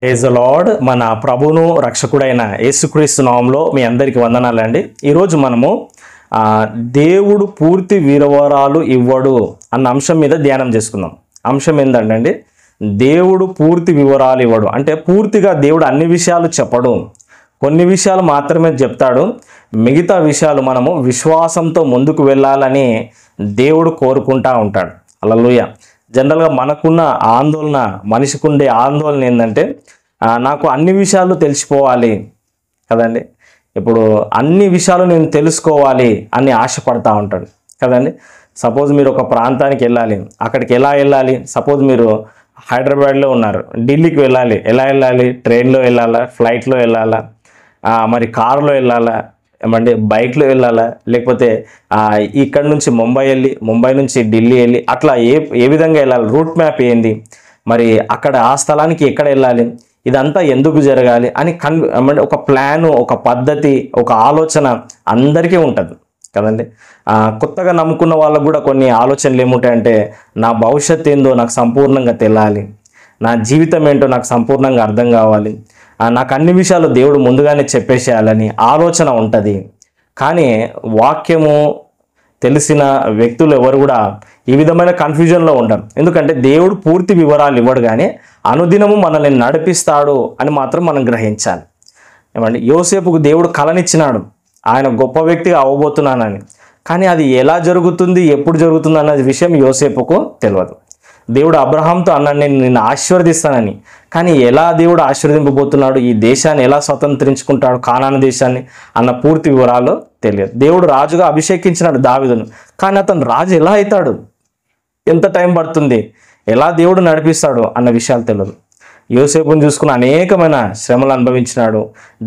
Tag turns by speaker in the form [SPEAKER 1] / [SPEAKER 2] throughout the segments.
[SPEAKER 1] Praise the lord. మన ప్రభువును రక్షకుడైన యేసుక్రీస్తు నామములో మీ అందరికీ వందనాలండి. ఈరోజు మనము దేవుడు పూర్తి వివరాలు ఇవ్వడు అన్న అంశం మీద ధ్యానం చేసుకుందాం. అంశం ఏంటంటే దేవుడు పూర్తి వివరాలు ఇవ్వడు అంటే పూర్తిగా దేవుడు అన్ని విషయాలు చెప్పడు, కొన్ని విషయాలు మాత్రమే చెప్తాడు. మిగతా విషయాలు మనము విశ్వాసంతో ముందుకు వెళ్ళాలని దేవుడు కోరుకుంటా ఉంటాడు. హల్లెలూయా. జనరల్గా మనకున్న ఆందోళన, మనిషికి ఉండే ఆందోళన ఏంటంటే నాకు అన్ని విషయాలు తెలిసిపోవాలి కదండి. ఇప్పుడు అన్ని విషయాలు నేను తెలుసుకోవాలి అని ఆశపడతా ఉంటాడు కదండి. సపోజ్ మీరు ఒక ప్రాంతానికి వెళ్ళాలి, అక్కడికి ఎలా వెళ్ళాలి? సపోజ్ మీరు హైదరాబాద్లో ఉన్నారు, ఢిల్లీకి వెళ్ళాలి, ఎలా వెళ్ళాలి? ట్రైన్లో వెళ్ళాలా, ఫ్లైట్లో వెళ్ళాలా, మరి కారులో వెళ్ళాలా, ఏమంటే బైక్లో వెళ్ళాలా, లేకపోతే ఇక్కడ నుంచి ముంబై వెళ్ళి, ముంబై నుంచి ఢిల్లీ వెళ్ళి, అట్లా ఏ విధంగా వెళ్ళాలి? రూట్ మ్యాప్ ఏంది? మరి అక్కడ ఆ స్థలానికి ఎక్కడ వెళ్ళాలి? ఇదంతా ఎందుకు జరగాలి అని ఒక ప్లాను, ఒక పద్ధతి, ఒక ఆలోచన అందరికీ ఉంటుంది కదండి. కొత్తగా నమ్ముకున్న వాళ్ళకు కూడా కొన్ని ఆలోచనలు ఏముంటాయంటే నా భవిష్యత్తు ఏందో నాకు సంపూర్ణంగా తెలియాలి, నా జీవితం ఏంటో నాకు సంపూర్ణంగా అర్థం కావాలి, నాకు అన్ని విషయాలు దేవుడు ముందుగానే చెప్పేసేయాలని ఆలోచన ఉంటుంది. కానీ వాక్యము తెలిసిన వ్యక్తులు ఎవరు కూడా ఈ విధమైన కన్ఫ్యూజన్లో ఉంటారు. ఎందుకంటే దేవుడు పూర్తి వివరాలు ఇవ్వడు, కానీ అనుదినము మనల్ని నడిపిస్తాడు అని మాత్రం మనం గ్రహించాలి. ఏమంటే యోసేపుకు దేవుడు కలనిచ్చినాడు, ఆయన గొప్ప వ్యక్తిగా అవ్వబోతున్నానని. కానీ అది ఎలా జరుగుతుంది, ఎప్పుడు జరుగుతుంది అన్నది విషయం యోసేపుకు తెలియదు. దేవుడు అబ్రహాంతో అన్నాడు నేను నిన్ను ఆశీర్వదిస్తానని, కానీ ఎలా దేవుడు ఆశీర్వదింపబోతున్నాడు, ఈ దేశాన్ని ఎలా స్వతంత్రించుకుంటాడు, కానాను దేశాన్ని అన్న పూర్తి వివరాలు తెలియదు. దేవుడు రాజుగా అభిషేకించినాడు దావీదును, కానీ అతను రాజు ఎలా అవుతాడు, ఎంత టైం పడుతుంది, ఎలా దేవుడు నడిపిస్తాడు అన్న విషయాలు తెలియదు. యోసేపుని చూసుకుని అనేకమైన శ్రమలు అనుభవించినాడు,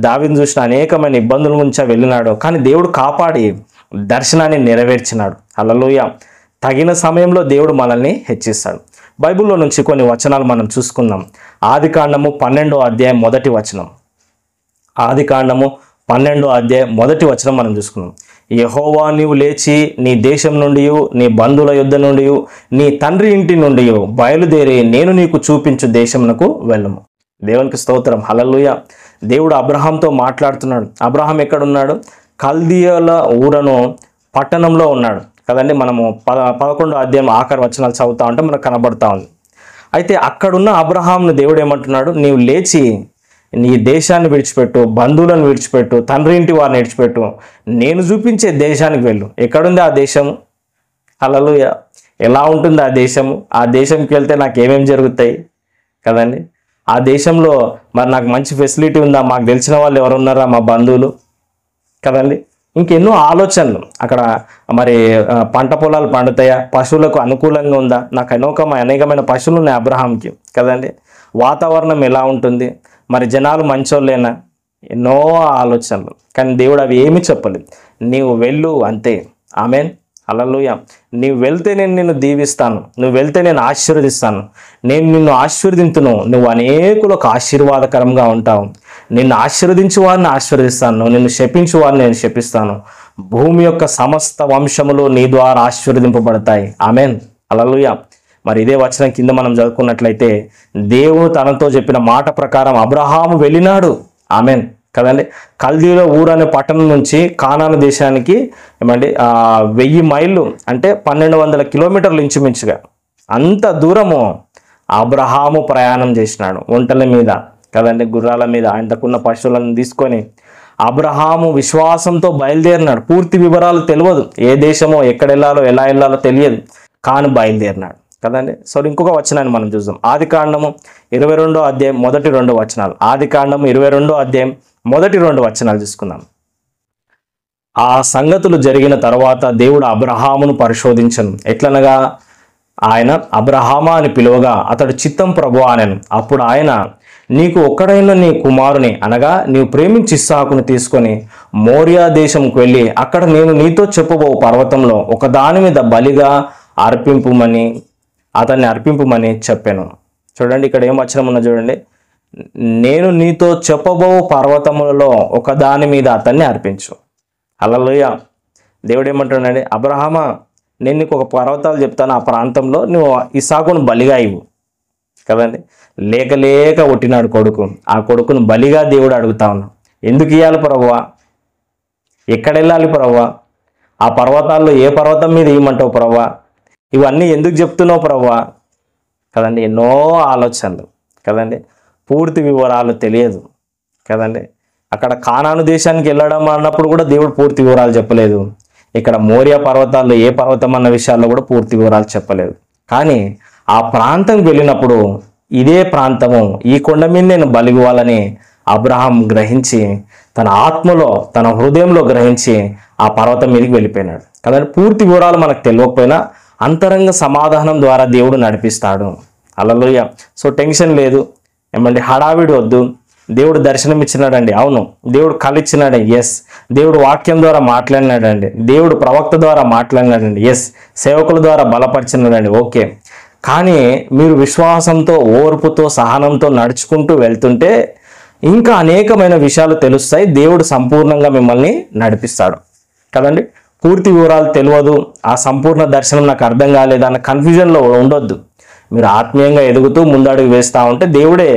[SPEAKER 1] దావీదును చూసిన అనేకమైన ఇబ్బందుల నుంచి వెళ్ళినాడు, కానీ దేవుడు కాపాడి దర్శనాన్ని నెరవేర్చినాడు. హల్లెలూయా. తగిన సమయంలో దేవుడు మనల్ని హెచ్చిస్తాడు. బైబిల్లో నుంచి కొన్ని వచనాలు మనం చూసుకుందాం. ఆదికాండము 12వ అధ్యాయం 1వ వచనం. ఆదికాండము 12వ అధ్యాయం 1వ వచనం మనం చూసుకుందాం. యెహోవా నీవు లేచి నీ దేశం నుండి, నీ బంధువుల యుద్ధ నుండి, నీ తండ్రి ఇంటి నుండి బయలుదేరి నేను నీకు చూపించు దేశమునకు వెళ్ళము. దేవునికి స్తోత్రం. హల్లెలూయా. దేవుడు అబ్రహాంతో మాట్లాడుతున్నాడు. అబ్రహాం ఎక్కడున్నాడు? కల్దీయుల ఊరను పట్టణంలో ఉన్నాడు కదండి. మనము 11వ అధ్యాయం ఆఖరి వచనాలు చదువుతా ఉంటే మనకు కనబడతా ఉంది. అయితే అక్కడున్న అబ్రహాంను దేవుడు ఏమంటున్నాడు? నీవు లేచి నీ దేశాన్ని విడిచిపెట్టు, బంధువులను విడిచిపెట్టు, తండ్రి ఇంటి వారిని విడిచిపెట్టు, నేను చూపించే దేశానికి వెళ్ళు. ఎక్కడుంది ఆ దేశము? హల్లెలూయా. ఎలా ఉంటుంది ఆ దేశము? ఆ దేశంకి వెళ్తే నాకు ఏమేమి జరుగుతాయి కదండి. ఆ దేశంలో మరి నాకు మంచి ఫెసిలిటీ ఉందా, మాకు తెలిసిన వాళ్ళు ఎవరు ఉన్నారా, మా బంధువులు కదండి. ఇంకెన్నో ఆలోచనలు. అక్కడ మరి పంట పొలాలు పండుతాయా, పశువులకు అనుకూలంగా ఉందా, నాకు అనేకమైన పశువులు ఉన్నాయి అబ్రహాంకి కదండి. వాతావరణం ఎలా ఉంటుంది, మరి జనాలు మంచోళ్ళేనా, ఎన్నో ఆలోచనలు. కానీ దేవుడు అవి ఏమీ చెప్పలేదు. నీవు వెళ్ళు అంతే. ఆమేన్. హల్లెలూయా. నీవు వెళ్తే నేను నిన్ను దీవిస్తాను, నువ్వు వెళ్తే నేను ఆశీర్వదిస్తాను, నేను నిన్ను ఆశీర్వదింతును, నువ్వు అనేకులకు ఆశీర్వాదకరంగా ఉంటావు, నిన్ను ఆశీర్వదించు వారిని ఆశీర్వదిస్తాను, నిన్ను శపించు వారిని నేను శపిస్తాను, భూమి యొక్క సమస్త వంశములు నీ ద్వారా ఆశీర్వదింపబడతాయి. ఆమేన్. హల్లెలూయా. మరి ఇదే వచనం కింద మనం చదువుకున్నట్లయితే దేవుడు తనతో చెప్పిన మాట ప్రకారం అబ్రహాము వెళ్ళినాడు. ఆమేన్ కదండి. కల్దీయుల ఊరు అనే పట్టణం నుంచి కానాను దేశానికి ఏమండి 1000 మైళ్ళు అంటే 1200 కిలోమీటర్లు ఇంచుమించుగా అంత దూరము అబ్రహాము ప్రయాణం చేసినాడు ఒంటెల మీద కదండి, గుర్రాల మీద. ఆయనకున్న పశువులను తీసుకొని అబ్రహాము విశ్వాసంతో బయలుదేరినాడు. పూర్తి వివరాలు తెలియదు, ఏ దేశమో, ఎక్కడ వెళ్ళాలో, ఎలా వెళ్ళాలో తెలియదు, కానీ బయలుదేరినాడు కదండి. సో ఇంకొక వచనాన్ని మనం చూద్దాం. ఆదికాండము 22వ అధ్యాయం 1-2 వచనాలు. ఆదికాండము 22వ అధ్యాయం 1-2 వచనాలు చూసుకుందాం. ఆ సంగతులు జరిగిన తర్వాత దేవుడు అబ్రహామును పరిశోధించను. ఎట్లనగా ఆయన అబ్రహామా అని పిలువగా అతడు చిత్తం ప్రభువా అనెను. అప్పుడు ఆయన నీకు ఒక్కడైన నీ కుమారుని అనగా నీవు ప్రేమించి ఇస్సాకును తీసుకొని మోరియా దేశంకు వెళ్ళి అక్కడ నేను నీతో చెప్పబో పర్వతంలో ఒక దాని మీద బలిగా అతన్ని అర్పింపుమని చెప్పాను. చూడండి ఇక్కడ ఏం వచనం ఉన్నా చూడండి. నేను నీతో చెప్పబో పర్వతములలో ఒక దాని మీద అతన్ని అర్పించు. హల్లెలూయా. దేవుడు ఏమంటున్నాడు? అబ్రహామా, నేను నీకు ఒక పర్వతాలు చెప్తాను, ఆ ప్రాంతంలో నువ్వు ఇస్సాకును బలిగా ఇవ్వు. కదండి. లేక లేక పుట్టినాడు కొడుకు. ఆ కొడుకును బలిగా దేవుడు అడుగుతా ఉన్నాడు, ఎందుకు ఇవ్వాలి ప్రభువా? ఎక్కడ వెళ్ళాలి ప్రభువా? ఆ పర్వతాల్లో ఏ పర్వతం మీద ఇవ్వమంటావు ప్రభువా? ఇవన్నీ ఎందుకు చెప్తున్నావు ప్రభువా? కదండి. ఎన్నో ఆలోచనలు కదండి. పూర్తి వివరాలు తెలియదు కదండి. అక్కడ కానాను దేశానికి వెళ్ళడం అన్నప్పుడు కూడా దేవుడు పూర్తి వివరాలు చెప్పలేదు. ఇక్కడ మోరియా పర్వతాల్లో ఏ పర్వతం అన్న విషయాల్లో కూడా పూర్తి వివరాలు చెప్పలేదు. కానీ ఆ ప్రాంతం వెళ్ళినప్పుడు ఇదే ప్రాంతము, ఈ కొండ మీద నేను బలి ఇవ్వాలని అబ్రహాం గ్రహించి తన ఆత్మలో తన హృదయంలో గ్రహించి ఆ పర్వతం మీదకి వెళ్ళిపోయినాడు కదండి. పూర్తి వివరాలు మనకు తెలియకపోయినా అంతరంగ సమాధానం ద్వారా దేవుడు నడిపిస్తాడు. హల్లెలూయా. సో టెన్షన్ లేదు, ఏమండి హడావిడి వద్దు. దేవుడు దర్శనం ఇచ్చినాడండి, అవును. దేవుడు కలిచ్చినాడు, ఎస్. దేవుడు వాక్యం ద్వారా మాట్లాడినాడండి, దేవుడు ప్రవక్త ద్వారా మాట్లాడినాడండి, ఎస్. సేవకుల ద్వారా బలపరిచినాడండి, ఓకే. కానీ మీరు విశ్వాసంతో, ఓర్పుతో, సహనంతో నడుచుకుంటూ వెళ్తుంటే ఇంకా అనేకమైన విషయాలు తెలుస్తాయి. దేవుడు సంపూర్ణంగా మిమ్మల్ని నడిపిస్తాడు కదండి. పూర్తి వివరాలు తెలియదు, ఆ సంపూర్ణ దర్శనం నాకు అర్థం కాలేదు అన్న కన్ఫ్యూజన్లో ఉండొద్దు. మీరు ఆత్మీయంగా ఎదుగుతూ ముందడుగు వేస్తూ ఉంటే దేవుడే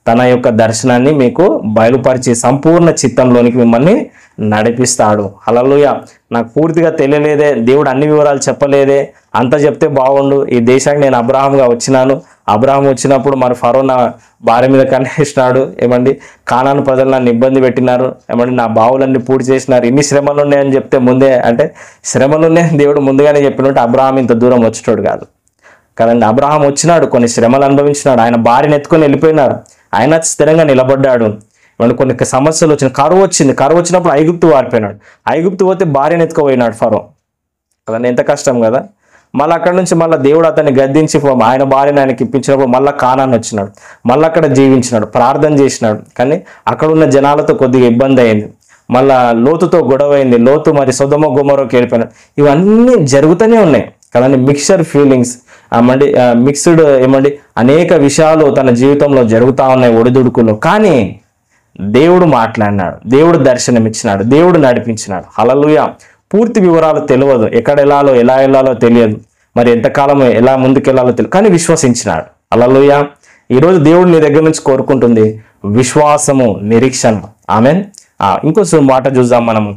[SPEAKER 1] తన యొక్క దర్శనాన్ని మీకు బయలుపరిచి సంపూర్ణ చిత్తంలోనికి మిమ్మల్ని నడిపిస్తాడు. హల్లెలూయా. నాకు పూర్తిగా తెలియలేదే, దేవుడు అన్ని వివరాలు చెప్పలేదే, అంత చెప్తే బాగుండు. ఈ దేశానికి నేను అబ్రహాంగా వచ్చినాను, అబ్రహాం వచ్చినప్పుడు మరి ఫరో నా భార్య మీద కన్నేసినాడు, ఏమండి కానాను ప్రజలు నన్ను ఇబ్బంది పెట్టినారు, ఏమండి నా బావులన్నీ పూర్తి చేసినారు, ఇన్ని శ్రమలు ఉన్నాయని చెప్తే ముందే, అంటే శ్రమలు ఉన్నాయని దేవుడు ముందుగానే చెప్పినట్టు అబ్రహాం ఇంత దూరం వచ్చేటోడు కాదు కదండి. అబ్రహాం వచ్చినాడు, కొన్ని శ్రమలు అనుభవించినాడు, ఆయన భార్యను ఎత్తుకొని వెళ్ళిపోయినాడు, ఆయన స్థిరంగా నిలబడ్డాడు. కొన్ని సమస్యలు వచ్చిన, కరువు వచ్చింది, కరువు వచ్చినప్పుడు ఐగుప్తు వారిపోయినాడు, ఐగుప్తు పోతే భార్యను ఎత్తుకుపోయినాడు ఫరో కదండి. ఎంత కష్టం కదా. మళ్ళీ అక్కడ నుంచి మళ్ళీ దేవుడు అతన్ని గద్దించి ఆయన భార్యను ఆయనకి ఇప్పించినప్పుడు మళ్ళీ కానాను వచ్చినాడు, మళ్ళీ అక్కడ జీవించినాడు, ప్రార్థన చేసినాడు. కానీ అక్కడ ఉన్న జనాలతో కొద్దిగా ఇబ్బంది అయింది, మళ్ళా లోతుతో గొడవ అయింది, లోతు మరి సొదొమ గొమొరకి వెళ్ళిపోయినాడు. ఇవన్నీ జరుగుతూనే ఉన్నాయి కదండి. మిక్స్చర్ ఫీలింగ్స్, మిక్స్డ్ ఏమండి అనేక విషయాలు తన జీవితంలో జరుగుతూ ఉన్నాయి ఒడిదుడుకులు. కానీ దేవుడు మాట్లాడినాడు, దేవుడు దర్శనం ఇచ్చినాడు, దేవుడు నడిపించినాడు. హల్లెలూయా. పూర్తి వివరాలు తెలియదు, ఎక్కడ వెళ్ళాలో ఎలా వెళ్ళాలో తెలియదు, మరి ఎంతకాలం ఎలా ముందుకెళ్ళాలో తెలియదు, కానీ విశ్వసించినాడు. హల్లెలూయా. ఈరోజు దేవుడు నీ దగ్గర నుంచి కోరుకుంటుంది విశ్వాసము, నిరీక్షణ. ఆమేన్. ఇంకో మాట చూద్దాం మనము.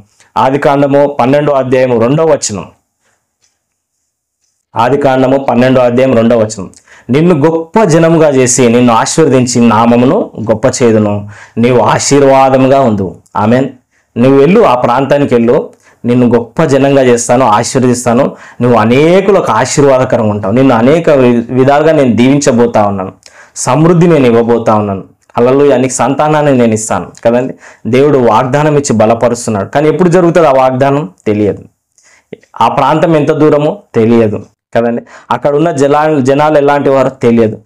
[SPEAKER 1] ఆదికాండము 12వ అధ్యాయం 2వ వచనం. ఆదికాండము 12వ అధ్యాయం 2వ వచనం. నిన్ను గొప్ప జనముగా చేసి నిన్ను ఆశీర్వదించి నామమును గొప్ప చేదును, నీవు ఆశీర్వాదముగా ఉండు. ఆమేన్. నువ్వు వెళ్ళు, ఆ ప్రాంతానికి వెళ్ళు, నిన్ను గొప్ప జనంగా చేస్తాను, ఆశీర్వదిస్తాను, నువ్వు అనేకులకు ఆశీర్వాదకరంగా ఉంటావు, నిన్ను అనేక విధాలుగా నేను దీవించబోతా ఉన్నాను, సమృద్ధి నేను ఇవ్వబోతా ఉన్నాను. హల్లెలూయా. నీకు సంతానాన్ని నేను ఇస్తాను కదండి. దేవుడు వాగ్దానం ఇచ్చి బలపరుస్తున్నాడు. కానీ ఎప్పుడు జరుగుతుంది ఆ వాగ్దానం తెలియదు, ఆ ప్రాంతం ఎంత దూరమో తెలియదు కదండి. అక్కడ ఉన్న జనాలు ఎలాంటి వారో తెలియదు,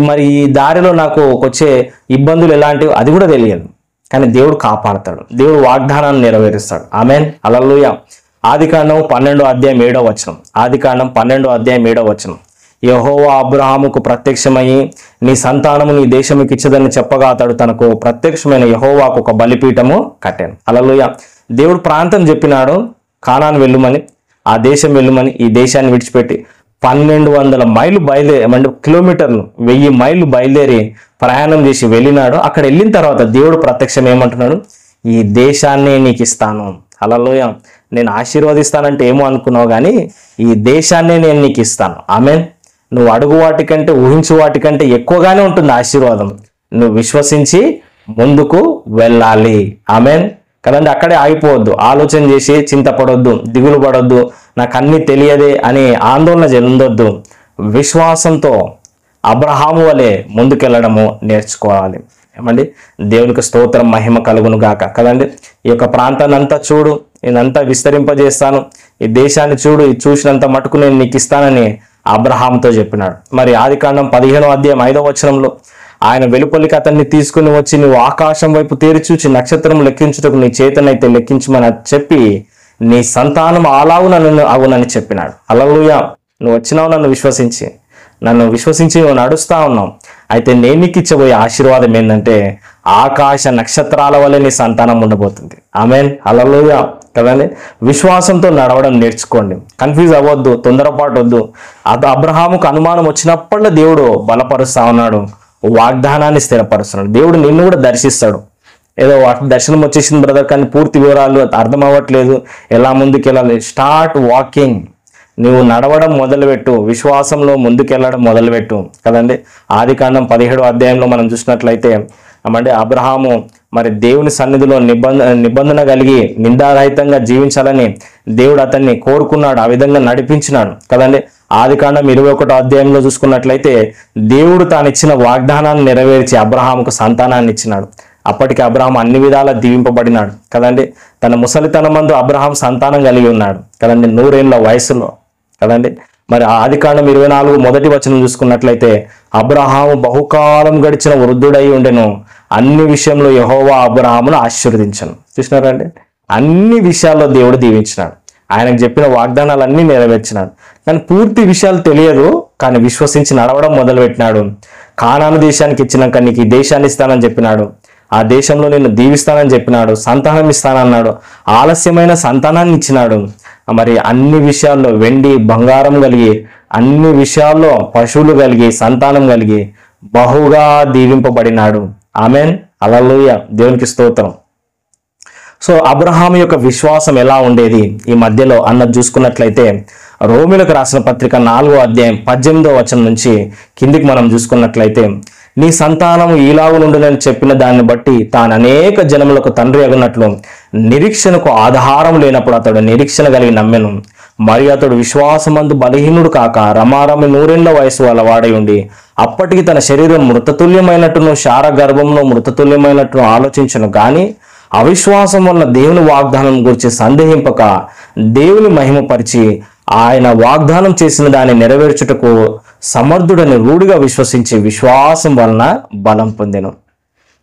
[SPEAKER 1] మరి ఈ దారిలో నాకు వచ్చే ఇబ్బందులు ఎలాంటివి అది కూడా తెలియదు. కానీ దేవుడు కాపాడతాడు, దేవుడు వాగ్దానాన్ని నెరవేరుస్తాడు. ఆమేన్. హల్లెలూయా. ఆదికాండం 12వ అధ్యాయం 7వ వచనం. ఆదికాండం 12వ అధ్యాయం 7వ వచనం. యెహోవా అబ్రహాముకు ప్రత్యక్షమయ్యి నీ సంతానము నీ దేశముకి ఇచ్చదని చెప్పగా అతడు తనకు ప్రత్యక్షమైన యెహోవాకు ఒక బలిపీఠము కట్టాను. హల్లెలూయా. దేవుడు ప్రాంతం చెప్పినాడు, కానాను వెళ్ళుమని, ఆ దేశం వెళ్ళుమని. ఈ దేశాన్ని విడిచిపెట్టి 1200 మైళ్ళు బయలుదేరి, కిలోమీటర్లు 1000 మైళ్ళు బయలుదేరి ప్రయాణం చేసి వెళ్ళినాడు. అక్కడ వెళ్ళిన తర్వాత దేవుడు ప్రత్యక్షం ఏమంటున్నాడు, ఈ దేశాన్ని నీకు ఇస్తాను. హల్లెలూయా. నేను ఆశీర్వదిస్తానంటే ఏమో అనుకున్నావు, కానీ ఈ దేశాన్ని నేను నీకు ఇస్తాను. ఆమేన్. నువ్వు అడుగు వాటికంటే, ఊహించు వాటికంటే ఎక్కువగానే ఉంటుంది ఆశీర్వాదం. నువ్వు విశ్వసించి ముందుకు వెళ్ళాలి. ఆమేన్ కదండి. అక్కడే ఆగిపోవద్దు, ఆలోచన చేసి చింతపడొద్దు, దిగులు పడొద్దు, నాకు అన్ని తెలియదే అని ఆందోళన చెందొద్దు. విశ్వాసంతో అబ్రహాము వలె ముందుకెళ్ళడము నేర్చుకోవాలి. ఏమండి. దేవునికి స్తోత్రం, మహిమ కలుగును గాక కదండి. ఈ యొక్క ప్రాంతాన్ని అంతా చూడు, నేనంతా విస్తరింపజేస్తాను, ఈ దేశాన్ని చూడు, ఇది చూసినంత మటుకు నేను నీకు ఇస్తానని అబ్రహాంతో చెప్పినాడు. మరి ఆదికాండం 15వ అధ్యాయం 5వ వచనంలో ఆయన వెలుపలికి అతన్ని తీసుకుని వచ్చి నువ్వు ఆకాశం వైపు తేరిచూచి నక్షత్రం లెక్కించుటకు నీ చేతనైతే లెక్కించమని చెప్పి నీ సంతానం అలాగున అవునని చెప్పినాడు. హల్లెలూయా. నువ్వు వచ్చినావు నన్ను విశ్వసించి నువ్వు నడుస్తా ఉన్నావు. అయితే నేను నీకు ఇచ్చబోయే ఆశీర్వాదం ఏంటంటే ఆకాశ నక్షత్రాల వల్ల నీ సంతానం ఉండబోతుంది. ఆమేన్. హల్లెలూయా. కదండి. విశ్వాసంతో నడవడం నేర్చుకోండి. కన్ఫ్యూజ్ అవ్వద్దు, తొందరపాటు వద్దు. అబ్రహాముకు అనుమానం వచ్చినప్పుడల్లా దేవుడు బలపరుస్తా ఉన్నాడు, వాగ్దానాన్ని స్థిరపరుస్తున్నాడు. దేవుడు నిన్ను కూడా దర్శిస్తాడు. ఏదో దర్శనం వచ్చేసింది బ్రదర్, కానీ పూర్తి వివరాలు అర్థం అవ్వట్లేదు, ఎలా ముందుకెళ్ళాలి. Start walking. నువ్వు నడవడం మొదలుపెట్టు, విశ్వాసంలో ముందుకెళ్ళడం మొదలుపెట్టు కదండి. ఆదికాండం 17వ అధ్యాయంలో మనం చూసినట్లయితే అంటే అబ్రహాము మరి దేవుని సన్నిధిలో నిబంధన కలిగి నిందారహితంగా జీవించాలని దేవుడు అతన్ని కోరుకున్నాడు, ఆ విధంగా నడిపించినాడు కదండి. ఆదికాండం 21వ అధ్యాయంలో చూసుకున్నట్లయితే దేవుడు తాను ఇచ్చిన వాగ్దానాన్ని నెరవేర్చి అబ్రహాముకు సంతానాన్ని ఇచ్చినాడు. అప్పటికి అబ్రహాం అన్ని విధాలా దీవింపబడినాడు కదండి. తన ముసలితనమందు అబ్రహాం సంతానం కలిగి ఉన్నాడు కదండి, 100 ఏళ్ల వయసులో కదండి. మరి ఆదికాండం 24 మొదటి వచనం చూసుకున్నట్లయితే అబ్రహాము బహుకాలం గడిచిన వృద్ధుడై ఉండెను, అన్ని విషయంలో యెహోవా అబ్రహామును ఆశీర్వదించను. చూసినారండి, అన్ని విషయాల్లో దేవుడు దీవించినాడు, ఆయనకు చెప్పిన వాగ్దానాలన్నీ నెరవేర్చినాడు. కానీ పూర్తి విషయాలు తెలియదు, కానీ విశ్వసించి నడవడం మొదలుపెట్టినాడు. కానాను దేశానికి ఇచ్చినాక నీకు ఈ దేశాన్ని ఇస్తానని చెప్పినాడు, ఆ దేశంలో నిన్ను దీవిస్తానని చెప్పినాడు, సంతానం ఇస్తానన్నాడు, ఆలస్యమైన సంతానాన్ని ఇచ్చినాడు. మరి అన్ని విషయాల్లో వెండి బంగారం కలిగి, అన్ని విషయాల్లో పశువులు కలిగి, సంతానం కలిగి బహుగా దీవింపబడినాడు. ఆమెన్, హల్లెలూయా, దేవునికి స్తోత్రం. సో అబ్రహాం యొక్క విశ్వాసం ఎలా ఉండేది ఈ మధ్యలో అన్నది చూసుకున్నట్లయితే రోమీయులకు రాసిన పత్రిక 4వ అధ్యాయం 18వ వచనం నుంచి కిందికి మనం చూసుకున్నట్లయితే, నీ సంతానము ఈలాగునుండునని చెప్పిన దాన్ని బట్టి తాను అనేక జనములకు తండ్రి అగునట్లు నిరీక్షణకు ఆధారం లేనప్పుడు అతడు నిరీక్షణ కలిగి నమ్మెను. మరియు అతడు విశ్వాసమందు బలహీనుడు కాక రమారమి 100 ఏళ్ల వయసు వాడై ఉండి అప్పటికి తన శరీరం మృతతుల్యమైనట్టును శార గర్భంలో మృతతుల్యమైనట్టును ఆలోచించను. కానీ అవిశ్వాసం వల్ల దేవుని వాగ్దానం గురించి సందేహింపక దేవుని మహిమపరిచి ఆయన వాగ్దానం చేసిన దాన్ని నెరవేర్చుటకు సమర్థుడని రూఢిగా విశ్వసించి విశ్వాసం వలన బలం పొందెను.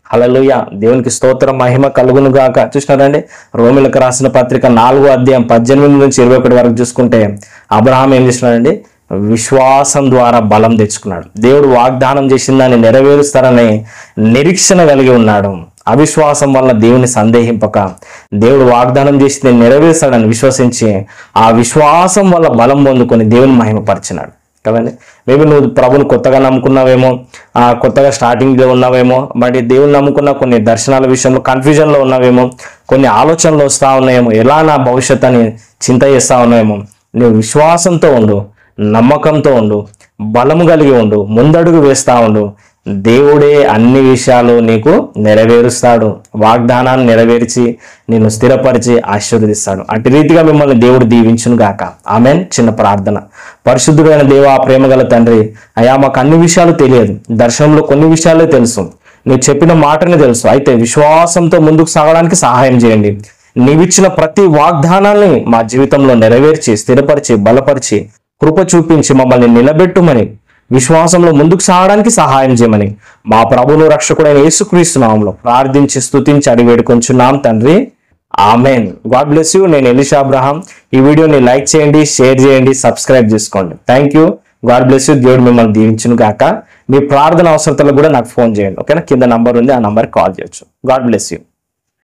[SPEAKER 1] హల్లెలూయా, దేవునికి స్తోత్రం, మహిమ కలుగును గాక. చూసినారండి, రోమీయులకు రాసిన పత్రిక 4వ అధ్యాయం 18 నుంచి 21 వరకు చూసుకుంటే అబ్రహాం ఏం చేసినాడండి, విశ్వాసం ద్వారా బలం తెచ్చుకున్నాడు. దేవుడు వాగ్దానం చేసిన దాన్ని నెరవేరుస్తారని నిరీక్షణ కలిగి ఉన్నాడు. అవిశ్వాసం వల్ల దేవుని సందేహింపక దేవుడు వాగ్దానం చేసి నెరవేర్స్తాడని విశ్వసించి ఆ విశ్వాసం వల్ల బలం పొందుకొని దేవుని మహిమపరిచినాడు కదండి. మేబీ నువ్వు ప్రభుని కొత్తగా నమ్ముకున్నావేమో, కొత్తగా స్టార్టింగ్లో ఉన్నావేమో, మరి దేవుని నమ్ముకున్న కొన్ని దర్శనాల విషయంలో కన్ఫ్యూజన్లో ఉన్నావేమో, కొన్ని ఆలోచనలు వస్తూ ఉన్నాయేమో, ఎలా నా భవిష్యత్ అని చింత చేస్తూ ఉన్నాయేమో. నువ్వు విశ్వాసంతో ఉండు, నమ్మకంతో ఉండు, బలము కలిగి ఉండు, ముందడుగు వేస్తూ ఉండు. దేవుడే అన్ని విషయాలు నీకు నెరవేరుస్తాడు, వాగ్దానాన్ని నెరవేర్చి నిన్ను స్థిరపరిచి ఆశీర్వదిస్తాడు. అటు రీతిగా మిమ్మల్ని దేవుడు దీవించును గాక. ఆమెన్. చిన్న ప్రార్థన. పరిశుద్ధుడైన దేవా, ప్రేమగల తండ్రి, అయా మాకు అన్ని విషయాలు తెలియదు, దర్శనంలో కొన్ని విషయాలే తెలుసు, నువ్వు చెప్పిన మాటని తెలుసు. అయితే విశ్వాసంతో ముందుకు సాగడానికి సహాయం చేయండి. నీవిచ్చిన ప్రతి వాగ్దానాన్ని మా జీవితంలో నెరవేర్చి స్థిరపరిచి బలపరిచి కృప చూపించి మమ్మల్ని నిలబెట్టుమని, విశ్వాసంలో ముందుకు సాగడానికి సహాయం చేయమని మా ప్రభువును రక్షకుడైన యేసుక్రీస్తు నామములో ప్రార్థించి స్తుతించి అడిగి వేడుకొంచున్నాం తండ్రి. ఆమెన్. God bless you. నేను ఎలీషా అబ్రహాం. ఈ వీడియోని లైక్ చేయండి, షేర్ చేయండి, సబ్స్క్రైబ్ చేసుకోండి. Thank you. God bless you. దేవుడు మిమ్మల్ని దీవించును గాక. మీ ప్రార్థన అవసరతలకు కూడా నాకు ఫోన్ చేయండి, ఓకేనా? కింద నంబర్ ఉంది, ఆ నంబర్కి కాల్ చేయొచ్చు. God bless you.